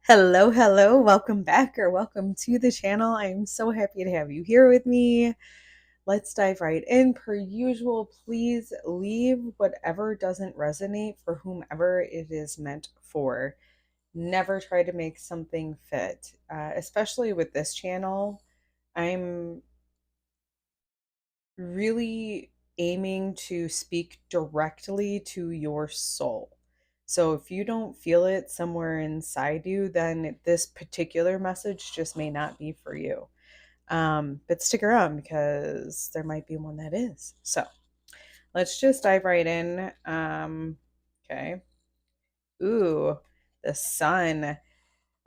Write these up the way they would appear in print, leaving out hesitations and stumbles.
Hello, welcome back or welcome to the channel. I'm so happy to have you here with me. Let's dive right in. Per usual, please leave whatever doesn't resonate for whomever it is meant for. Never try to make something fit, especially with this channel. I'm really aiming to speak directly to your soul. So if you don't feel it somewhere inside you, then this particular message just may not be for you. But stick around because there might be one that is. So let's just dive right in. Okay. Ooh, the sun.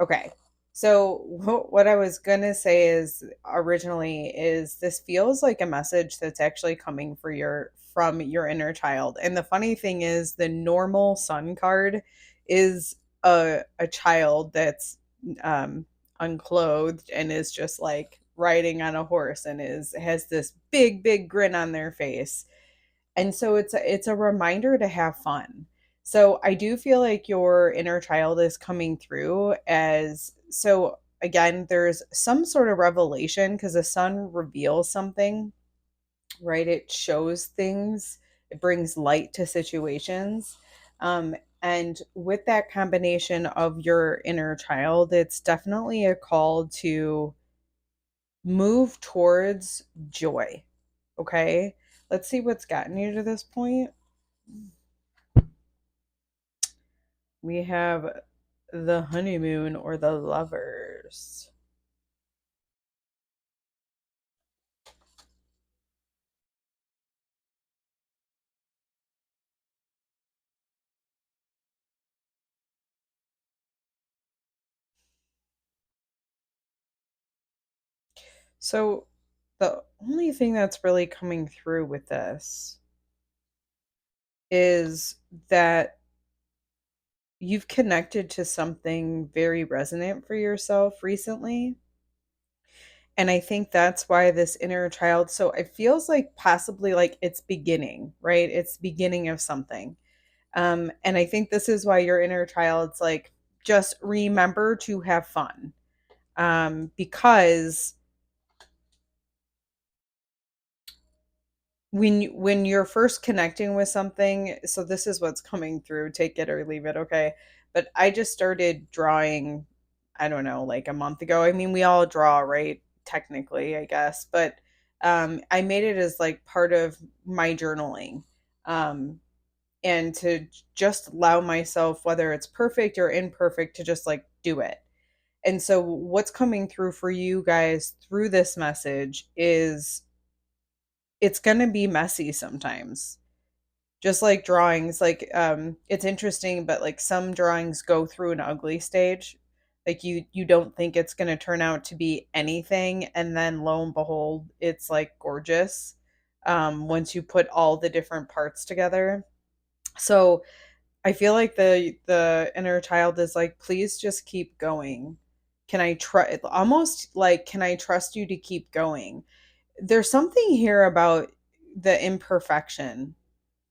Okay. So what I was going to say is originally is this feels like a message that's actually coming for from your inner child. And the funny thing is the normal sun card is a child that's um unclothed and is just like riding on a horse and has this big grin on their face. And so it's a reminder to have fun. So I do feel like your inner child is coming through as so again, there's some sort of revelation because the sun reveals something, right? It shows things, it brings light to situations. And with that combination of your inner child, it's definitely a call to move towards joy. Okay. Let's see what's gotten you to this point. We have the honeymoon or the lovers. So the only thing that's really coming through with this is that you've connected to something very resonant for yourself recently. And I think that's why this inner child, so it feels like possibly like it's beginning, right? It's beginning of something. And I think this is why your inner child's like, just remember to have fun. Because when you're first connecting with something, so this is what's coming through, take it or leave it, okay? But I just started drawing, I don't know, like a month ago. I mean, we all draw, right? Technically, I guess, but I made it as like part of my journaling. Um and to just allow myself, whether it's perfect or imperfect, to just like do it. And so what's coming through for you guys through this message is it's going to be messy sometimes. Just like drawings, like it's interesting, but like some drawings go through an ugly stage. Like you don't think it's going to turn out to be anything, and then lo and behold, it's like gorgeous once you put all the different parts together. So I feel like the inner child is like, please just keep going. Can I try, almost like, can I trust you to keep going? There's something here about the imperfection.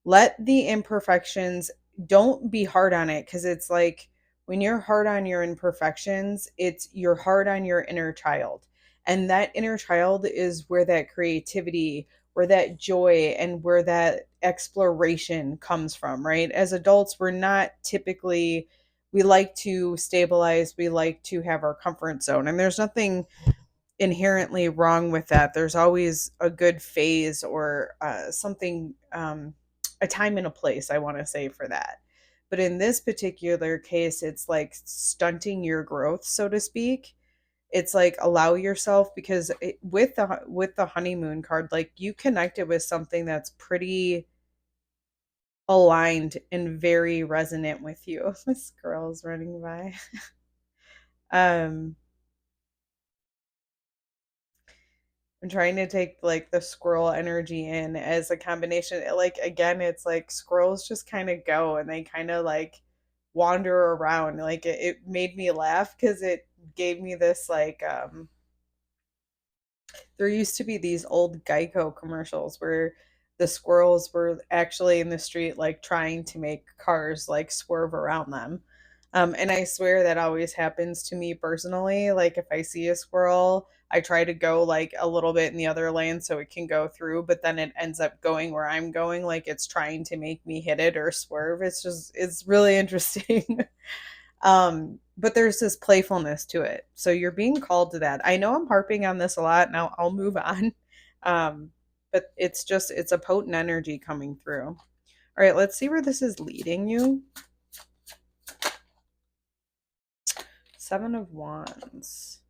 Let the imperfections, don't be hard on it, because it's like when you're hard on your imperfections, it's you're hard on your inner child. And that inner child is where that creativity, where that joy, and where that exploration comes from, right? As adults, we're not typically, we like to stabilize, we like to have our comfort zone. And there's nothing inherently wrong with that. There's always a good phase or something, a time and a place, I want to say, for that. But in this particular case, it's like stunting your growth, so to speak. It's like allow yourself, because with the honeymoon card, like you connected with something that's pretty aligned and very resonant with you. This girl's running by. um I'm trying to take like the squirrel energy in as a combination. Like again, it's like squirrels just kind of go and they kind of like wander around. Like it made me laugh because it gave me this like there used to be these old Geico commercials where the squirrels were actually in the street like trying to make cars like swerve around them. And I swear that always happens to me personally. Like if I see a squirrel, I try to go like a little bit in the other lane so it can go through, but then it ends up going where I'm going, like it's trying to make me hit it or swerve. It's really interesting. But there's this playfulness to it. So you're being called to that. I know I'm harping on this a lot. Now I'll move on. Um, but it's a potent energy coming through. All right, let's see where this is leading you. Seven of Wands.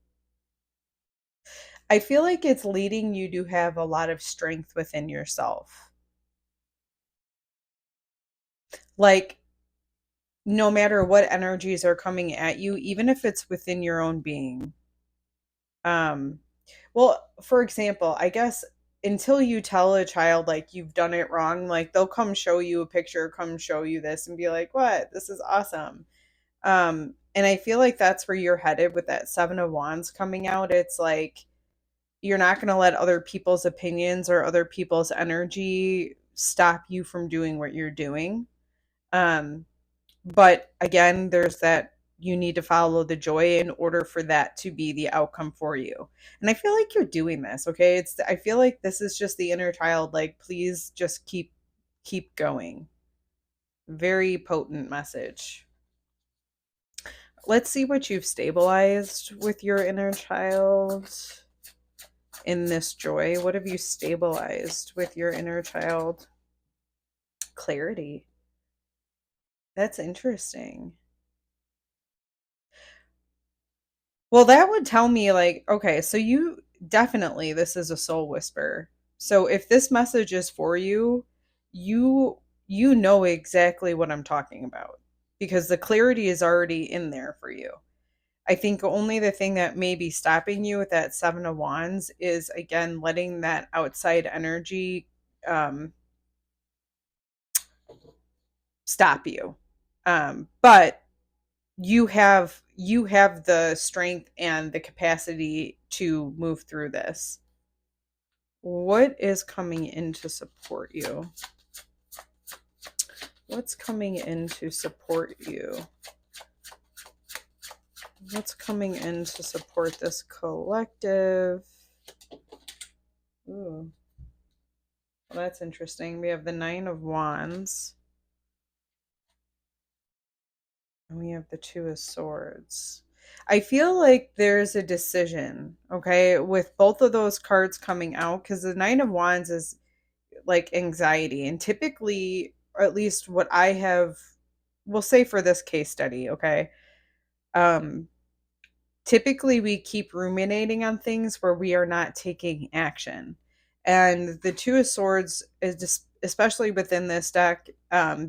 I feel like it's leading you to have a lot of strength within yourself. Like, no matter what energies are coming at you, even if it's within your own being. Um, well, for example, I guess until you tell a child like you've done it wrong, like they'll come show you a picture, come show you this and be like, "What? This is awesome." And I feel like that's where you're headed with that Seven of Wands coming out. It's like you're not going to let other people's opinions or other people's energy stop you from doing what you're doing. Um, but again, there's that you need to follow the joy in order for that to be the outcome for you. And I feel like you're doing this, okay? I feel like this is just the inner child like please just keep going. Very potent message. Let's see what you've stabilized with your inner child in this joy. What have you stabilized with your inner child? Clarity. That's interesting. Well, that would tell me like, okay, so you definitely this is a soul whisper. So if this message is for you, you you know exactly what I'm talking about because the clarity is already in there for you. I think only the thing that may be stopping you with that Seven of Wands is again letting that outside energy um, stop you. But you have the strength and the capacity to move through this. What is coming in to support you? What's coming in to support you? What's coming in to support this collective? Ooh. Well, that's interesting. We have the Nine of Wands. And we have the Two of Swords. I feel like there's a decision, okay, with both of those cards coming out, because the Nine of Wands is like anxiety. And typically, or at least what I have, we'll say for this case study, okay, um, typically we keep ruminating on things where we are not taking action. And the Two of Swords is just, especially within this deck,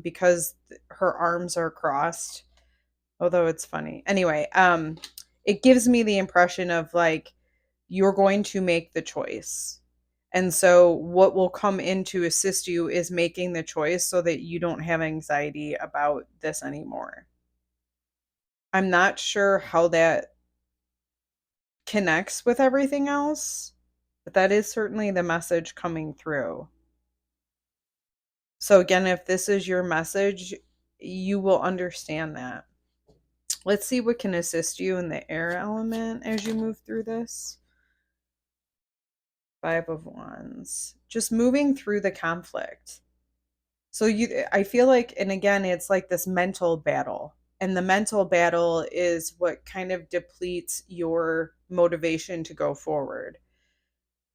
because her arms are crossed, although it's funny. Anyway, it gives me the impression of like you're going to make the choice. And so what will come in to assist you is making the choice so that you don't have anxiety about this anymore. I'm not sure how that connects with everything else, but that is certainly the message coming through. So again, if this is your message, you will understand that. Let's see what can assist you in the air element as you move through this. Five of Wands. Just moving through the conflict. So I feel like, and again, it's like this mental battle. And the mental battle is what kind of depletes your motivation to go forward.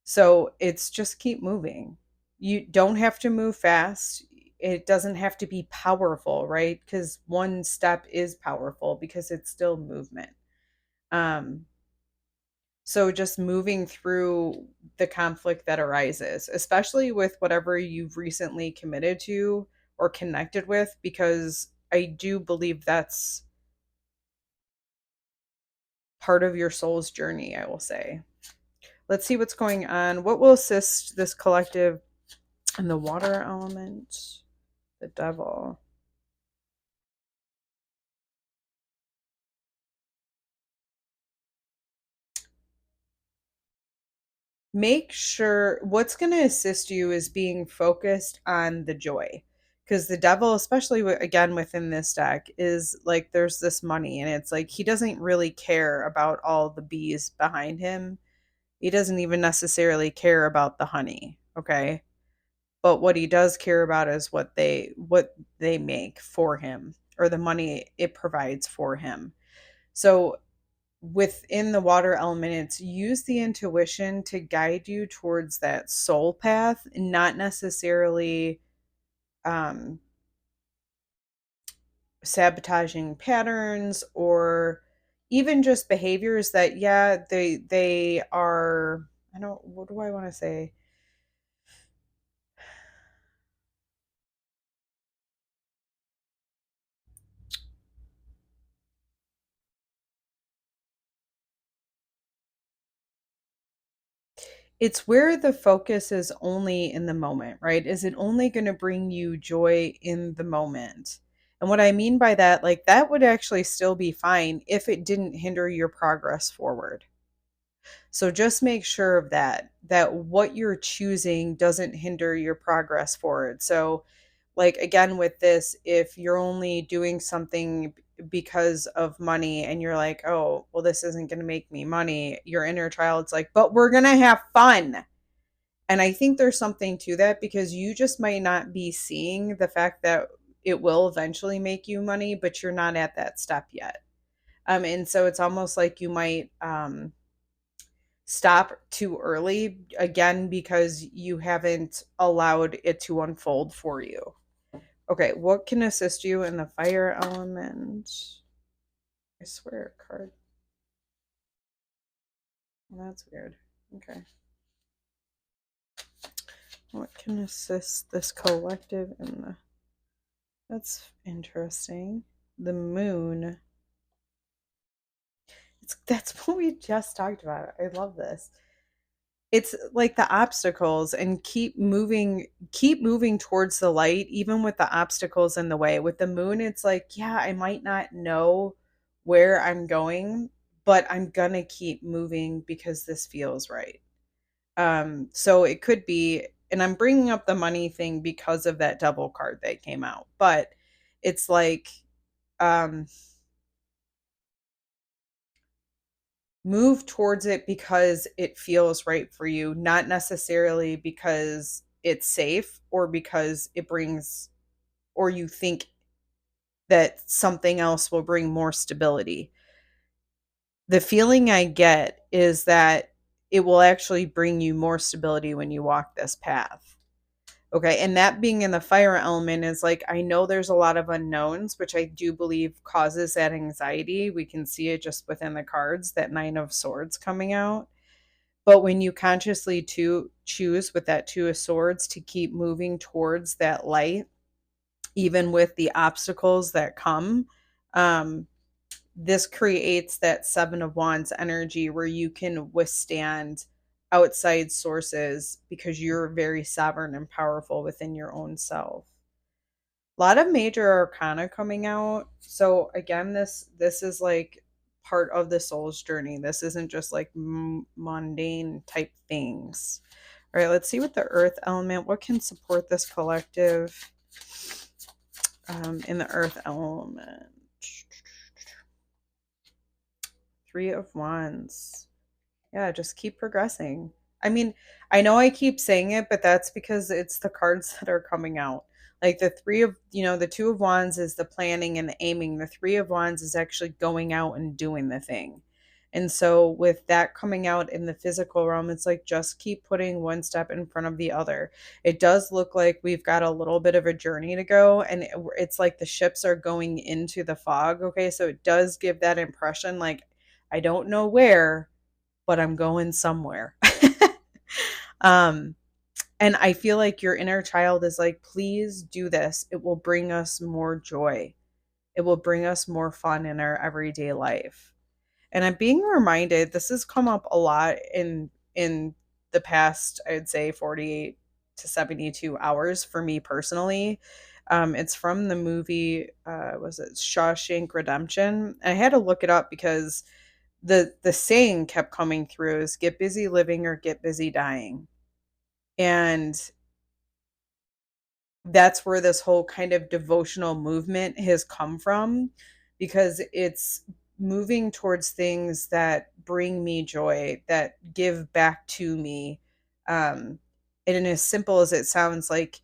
So it's just keep moving. You don't have to move fast. It doesn't have to be powerful, right? Because one step is powerful because it's still movement. Um, so just moving through the conflict that arises, especially with whatever you've recently committed to or connected with, because I do believe that's part of your soul's journey, I will say. Let's see what's going on. What will assist this collective in the water element? The Devil. Make sure what's going to assist you is being focused on the joy. Because the devil, especially again within this deck, is like there's this money, and it's like he doesn't really care about all the bees behind him. He doesn't even necessarily care about the honey, okay? But what he does care about is what they make for him, or the money it provides for him. So within the water element, it's use the intuition to guide you towards that soul path, not necessarily um sabotaging patterns, or even just behaviors that, yeah, they are, I don't, what do I want to say, it's where the focus is only in the moment, right? Is it only going to bring you joy in the moment? And what I mean by that, like that would actually still be fine if it didn't hinder your progress forward. So just make sure of that, that what you're choosing doesn't hinder your progress forward. So, like, again, with this, if you're only doing something because of money and you're like, oh, well, this isn't going to make me money, your inner child's like, but we're going to have fun. And I think there's something to that, because you just might not be seeing the fact that it will eventually make you money, but you're not at that step yet. And so it's almost like you might stop too early, again, because you haven't allowed it to unfold for you. Okay, what can assist you in the fire element? I swear, card. Well, that's weird. Okay. What can assist this collective in the... That's interesting. The moon. That's what we just talked about. I love this. It's like the obstacles, and keep moving towards the light, even with the obstacles in the way. With the moon, it's like, yeah, I might not know where I'm going, but I'm gonna keep moving because this feels right. So it could be, and I'm bringing up the money thing because of that double card that came out, but it's like, um move towards it because it feels right for you, not necessarily because it's safe, or because it brings, or you think that something else will bring more stability. The feeling I get is that it will actually bring you more stability when you walk this path. Okay. And that being in the fire element is like, I know there's a lot of unknowns, which I do believe causes that anxiety. We can see it just within the cards, that Nine of Swords coming out. But when you consciously to choose with that Two of Swords to keep moving towards that light, even with the obstacles that come, um, this creates that Seven of Wands energy where you can withstand outside sources because you're very sovereign and powerful within your own self. A lot of major arcana coming out. So again, this is like part of the soul's journey. This isn't just like mundane type things. All right, let's see what the earth element, what can support this collective in the earth element. Three of Wands. Yeah, just keep progressing. I mean, I know I keep saying it, but that's because it's the cards that are coming out. Like the the Two of Wands is the planning and the aiming. The Three of Wands is actually going out and doing the thing. And so with that coming out in the physical realm, it's like just keep putting one step in front of the other. It does look like we've got a little bit of a journey to go, and it's like the ships are going into the fog. Okay, so it does give that impression, like I don't know where, but I'm going somewhere. um, and I feel like your inner child is like, please do this. It will bring us more joy. It will bring us more fun in our everyday life. And I'm being reminded, this has come up a lot in the past, I'd say 48 to 72 hours for me personally. It's from the movie, was it Shawshank Redemption? I had to look it up because the saying kept coming through is get busy living or get busy dying. And that's where this whole kind of devotional movement has come from, because it's moving towards things that bring me joy, that give back to me. And as simple as it sounds, like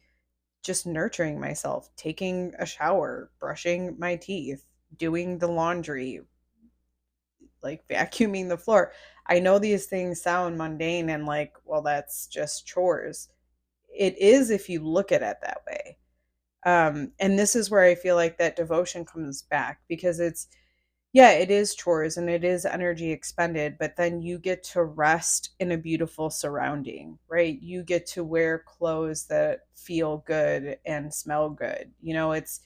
just nurturing myself, taking a shower, brushing my teeth, doing the laundry, like vacuuming the floor. I know these things sound mundane and like, well, that's just chores. It is if you look at it that way. And this is where I feel like that devotion comes back, because it's, yeah, it is chores and it is energy expended, but then you get to rest in a beautiful surrounding, right? You get to wear clothes that feel good and smell good. It's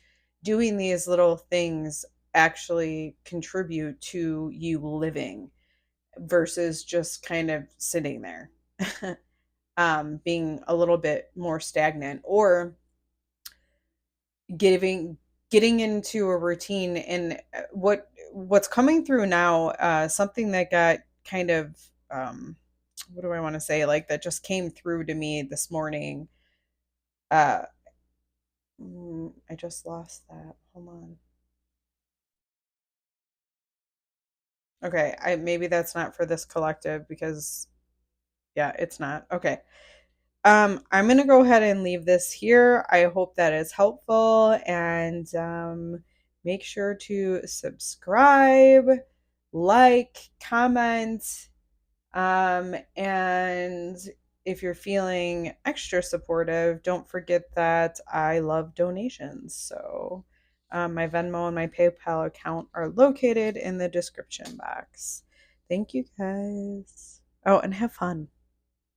doing these little things actually contribute to you living versus just kind of sitting there, being a little bit more stagnant, or giving getting into a routine. And what's coming through now, something that got kind of, what do I want to say, like, that just came through to me this morning. uh I just lost that, hold on. Okay, I maybe that's not for this collective, because yeah, it's not. Okay. I'm gonna go ahead and leave this here. I hope that is helpful, and make sure to subscribe, like, comment, and if you're feeling extra supportive, don't forget that I love donations. So my Venmo and my PayPal account are located in the description box. Thank you guys. Oh, and have fun.